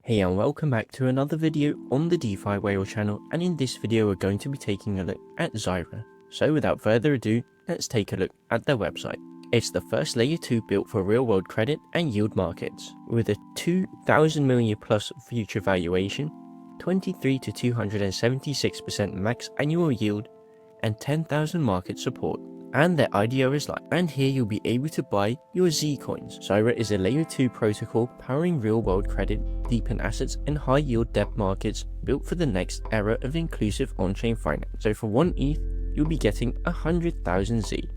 Hey and welcome back to another video on the DeFi Whale channel, and in this video we're going to be taking a look at Zyra. So without further ado, let's take a look at their website. It's the first layer 2 built for real world credit and yield markets, with a 2,000 million plus future valuation, 23 to 276% max annual yield, and 10,000 market support. And their IDO is live, and here you'll be able to buy your Z coins. Zyra is a layer 2 protocol powering real world credit, DePIN assets, and high yield debt markets built for the next era of inclusive on-chain finance. So for 1 ETH, you'll be getting 100,000 Z.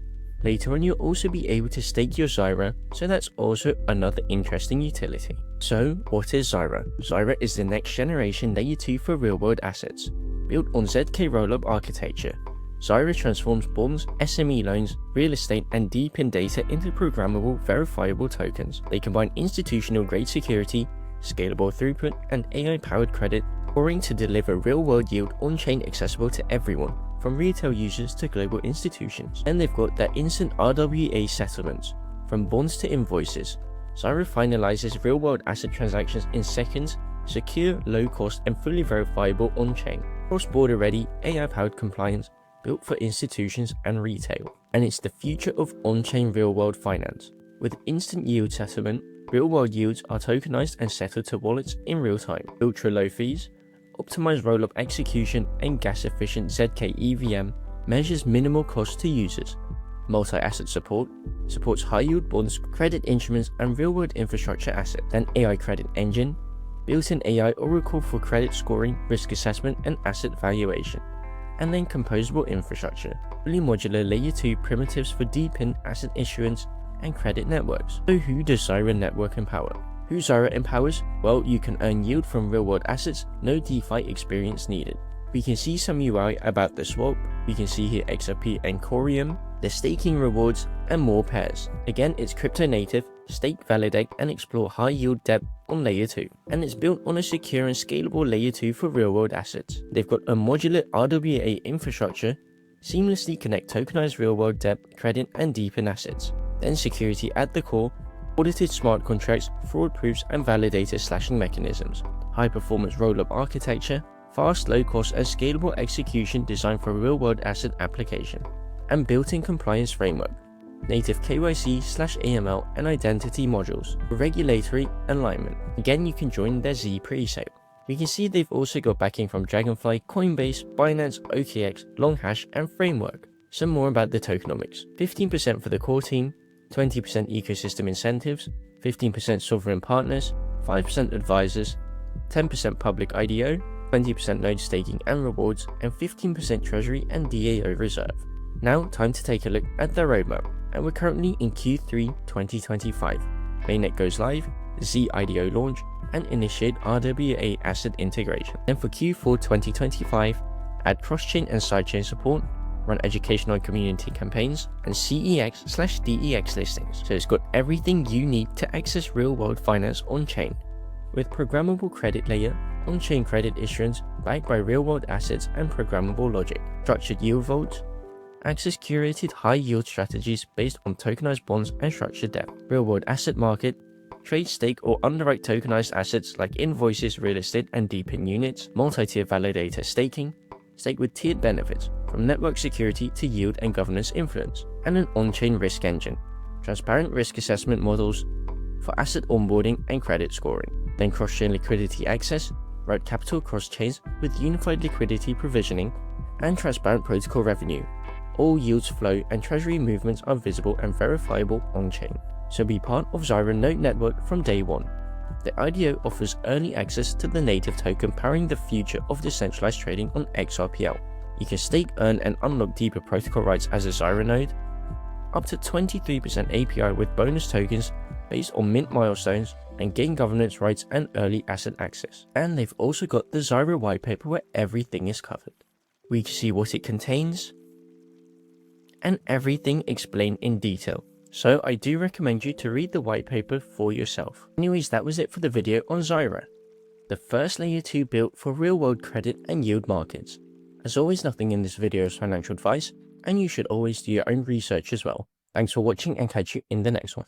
Later on, you'll also be able to stake your Zyra, so that's also another interesting utility. So what is Zyra? Zyra is the next generation layer 2 for real world assets, built on ZK rollup architecture. Zyra transforms bonds, SME loans, real estate, and DePIN data into programmable, verifiable tokens. They combine institutional-grade security, scalable throughput, and AI-powered credit scoring to deliver real-world yield on-chain accessible to everyone, from retail users to global institutions. And they've got their instant RWA settlements, from bonds to invoices. Zyra finalizes real-world asset transactions in seconds, secure, low-cost, and fully verifiable on-chain. Cross-border ready, AI-powered compliance, built for institutions and retail. And it's the future of on-chain real-world finance. With instant yield settlement, real-world yields are tokenized and settled to wallets in real time. Ultra-low fees, optimized rollup execution, and gas-efficient ZK EVM measures minimal cost to users. Multi-asset support supports high-yield bonds, credit instruments, and real-world infrastructure assets. Then AI credit engine, built-in AI oracle for credit scoring, risk assessment, and asset valuation. And then composable infrastructure, fully modular layer 2 primitives for DePIN asset issuance and credit networks. So who does Zyra network empower? Who Zyra empowers? Well, you can earn yield from real world assets, no DeFi experience needed. We can see some UI about the swap, we can see here XRP and Corium, the staking rewards, and more pairs. Again, it's crypto native, stake, validate, and explore high yield debt on layer 2. And it's built on a secure and scalable layer 2 for real world assets. They've got a modular RWA infrastructure, seamlessly connect tokenized real world debt, credit, and DePIN assets. Then security at the core, audited smart contracts, fraud proofs, and validator slashing mechanisms. High performance rollup architecture, fast, low cost, and scalable execution designed for real world asset application. And built-in compliance framework, native KYC/AML and identity modules for regulatory alignment. Again, you can join their Z pre-sale. We can see they've also got backing from Dragonfly, Coinbase, Binance, OKX, Longhash, and Framework. Some more about the tokenomics: 15% for the core team, 20% ecosystem incentives, 15% sovereign partners, 5% advisors, 10% public IDO, 20% node staking and rewards, and 15% treasury and DAO reserve. Now, time to take a look at their roadmap, and we're currently in Q3 2025. Mainnet goes live, Z IDO launch, and initiate RWA asset integration. Then for Q4 2025, add cross-chain and sidechain support, run educational and community campaigns, and CEX/DEX listings. So it's got everything you need to access real-world finance on-chain, with programmable credit layer, on-chain credit issuance backed by real-world assets and programmable logic, structured yield vaults, access curated high-yield strategies based on tokenized bonds and structured debt, real-world asset market, trade, stake, or underwrite tokenized assets like invoices, real estate, and DePIN units, multi-tier validator staking, stake with tiered benefits, from network security to yield and governance influence, and an on-chain risk engine, transparent risk assessment models for asset onboarding and credit scoring, then cross-chain liquidity access, route capital cross-chains with unified liquidity provisioning, and transparent protocol revenue. All yields flow and treasury movements are visible and verifiable on-chain. So be part of Zyra node network from day one. The IDO offers early access to the native token powering the future of decentralized trading on XRPL. You can stake, earn, and unlock deeper protocol rights as a Zyra node, up to 23% API with bonus tokens based on mint milestones, and gain governance rights and early asset access. And they've also got the Zyra white paper where everything is covered. We can see what it contains, and everything explained in detail. So I do recommend you to read the white paper for yourself. Anyways, that was it for the video on Zyra, the first layer 2 built for real world credit and yield markets. As always, nothing in this video is financial advice, and you should always do your own research as well. Thanks for watching, and catch you in the next one.